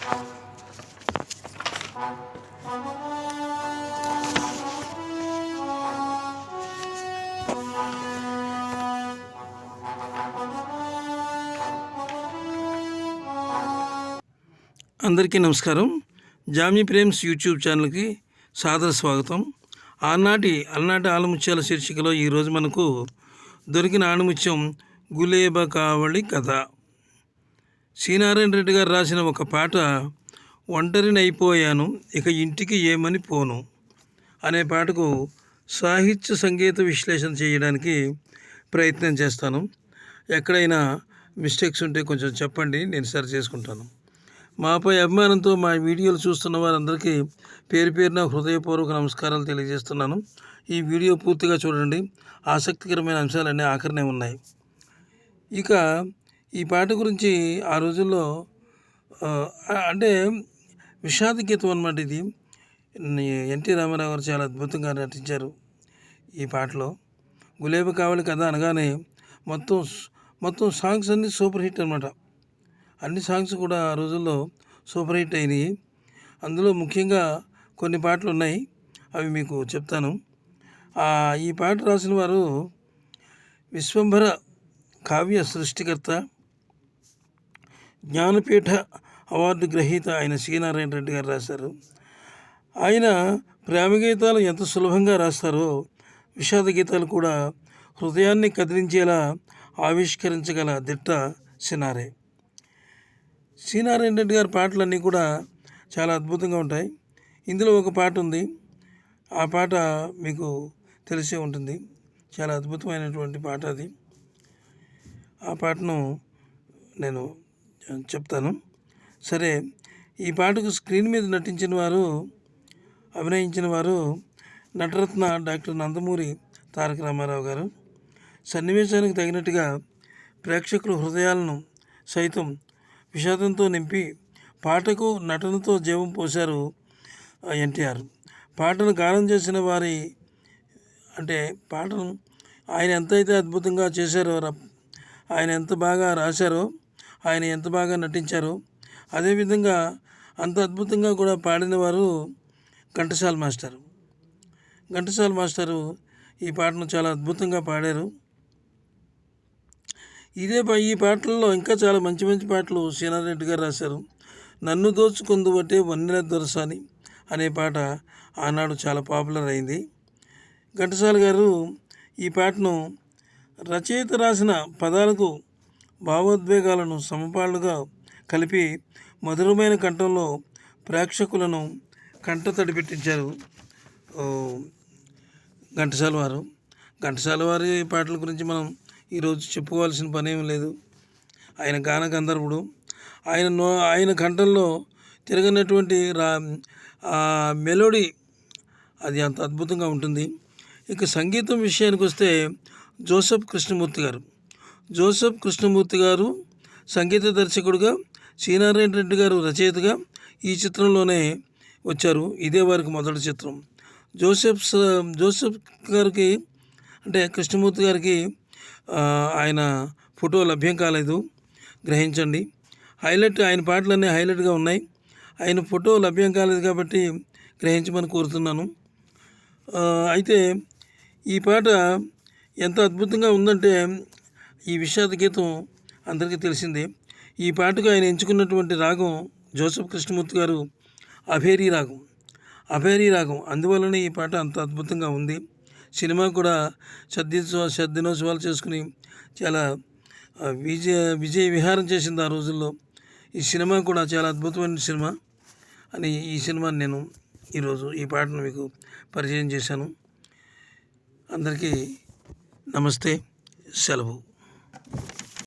అందరికీ నమస్కారం. Jamie Prem's YouTube ఛానల్కి సాదర స్వాగతం. అలనాటి ఆలముత్యాల శీర్షికలో ఈరోజు మనకు దొరికిన ఆణిముత్యం గులేబ కావళి కథ. శ్రీనారాయణ రెడ్డి గారు రాసిన ఒక పాట, ఒంటరినైపోయాను ఇక ఇంటికి ఏమని పోను అనే పాటకు సాహిత్య సంగీత విశ్లేషణ చేయడానికి ప్రయత్నం చేస్తాను. ఎక్కడైనా మిస్టేక్స్ ఉంటే కొంచెం చెప్పండి, నేను సరి చేసుకుంటాను. మాపై అభిమానంతో మా వీడియోలు చూస్తున్న వారందరికీ పేరు పేరున హృదయపూర్వక నమస్కారాలు తెలియజేస్తున్నాను. ఈ వీడియో పూర్తిగా చూడండి, ఆసక్తికరమైన అంశాలన్నీ ఆఖరినే ఉన్నాయి. ఇక ఈ పాట గురించి ఆ రోజుల్లో అంటే విషాద గీతం అన్నమాట. ఇది ఎన్టీ రామారావు గారు చాలా అద్భుతంగా నటించారు ఈ పాటలో. గులేబ కావళి కథ అనగానే మొత్తం సాంగ్స్ అన్నీ సూపర్ హిట్ అనమాట. అన్ని సాంగ్స్ కూడా ఆ రోజుల్లో సూపర్ హిట్ అయినాయి. అందులో ముఖ్యంగా కొన్ని పాటలు ఉన్నాయి, అవి మీకు చెప్తాను. ఈ పాట రాసిన వారు విశ్వంభర కావ్య సృష్టికర్త, జ్ఞానపీఠ అవార్డు గ్రహీత అయిన శ్రీనారాయణ రెడ్డి గారు రాశారు. ఆయన ప్రేమ గీతాలు ఎంత సులభంగా రాస్తారో విషాద గీతాలు కూడా హృదయాన్ని కదిలించేలా ఆవిష్కరించగల దిట్ట సినారే. శ్రీనారాయణ రెడ్డి గారి పాటలన్నీ కూడా చాలా అద్భుతంగా ఉంటాయి. ఇందులో ఒక పాట ఉంది, ఆ పాట మీకు తెలిసే ఉంటుంది. చాలా అద్భుతమైనటువంటి పాట అది. ఆ పాటను నేను చెప్తాను. సరే, ఈ పాటకు స్క్రీన్ మీద అభినయించిన వారు నటరత్న డాక్టర్ నందమూరి తారక రామారావు గారు. సన్నివేశానికి తగినట్టుగా ప్రేక్షకుల హృదయాలను సైతం విషాదంతో నింపి పాటకు నటనతో జీవం పోశారు ఎన్టీఆర్. పాటను గానం చేసిన వారి పాటను ఆయన ఎంతైతే అద్భుతంగా చేశారో, ఆయన ఎంత బాగా రాశారో, ఆయన ఎంత బాగా నటించారో, అదేవిధంగా అంత అద్భుతంగా కూడా పాడిన వారు ఘంటసాల మాస్టరు ఈ పాటను చాలా అద్భుతంగా పాడారు. ఈ పాటల్లో ఇంకా చాలా మంచి పాటలు శ్రీనారాయణ రెడ్డి గారు రాశారు. నన్ను దోచుకుందుబట్టే వన్నెల దొరసాని అనే పాట ఆనాడు చాలా పాపులర్ అయింది. ఘంటసాల గారు ఈ పాటను రచయిత రాసిన పదాలకు భావోద్వేగాలను సమపాళ్ళుగా కలిపి మధురమైన కంఠంలో ప్రేక్షకులను కంటతడి పెట్టించారు ఘంటసాల వారి పాటల గురించి మనం ఈరోజు చెప్పుకోవాల్సిన పనేం లేదు. ఆయన గాన గంధర్వుడు. ఆయన కంఠంలో తిరగనటువంటి మెలోడీ అది అంత అద్భుతంగా ఉంటుంది. ఇక సంగీతం విషయానికి వస్తే జోసెఫ్ కృష్ణమూర్తి గారు సంగీత దర్శకుడుగా, శ్రీనారాయణ రెడ్డి గారు రచయితగా ఈ చిత్రంలోనే వచ్చారు. ఇదే వారికి మొదటి చిత్రం. జోసెఫ్ గారికి కృష్ణమూర్తి గారికి ఆయన ఫోటో లభ్యం కాలేదు, గ్రహించండి. ఆయన పాటలన్నీ హైలైట్గా ఉన్నాయి. ఆయన ఫోటో లభ్యం కాలేదు కాబట్టి గ్రహించమని కోరుతున్నాను. అయితే ఈ పాట ఎంత అద్భుతంగా ఉందంటే, ఈ విషాద గీతం అందరికీ తెలిసిందే. ఈ పాటకు ఆయన ఎంచుకున్నటువంటి రాగం జోసెఫ్ కృష్ణమూర్తి గారు అభేరీ రాగం. అందువలనే ఈ పాట అంత అద్భుతంగా ఉంది. సినిమా కూడా దినోత్సవాలు చేసుకుని చాలా విజయ విహారం చేసింది ఆ రోజుల్లో. ఈ సినిమా కూడా చాలా అద్భుతమైన సినిమా అని ఈ సినిమాని నేను ఈరోజు ఈ పాటను మీకు పరిచయం చేశాను. అందరికీ నమస్తే, సెలవు.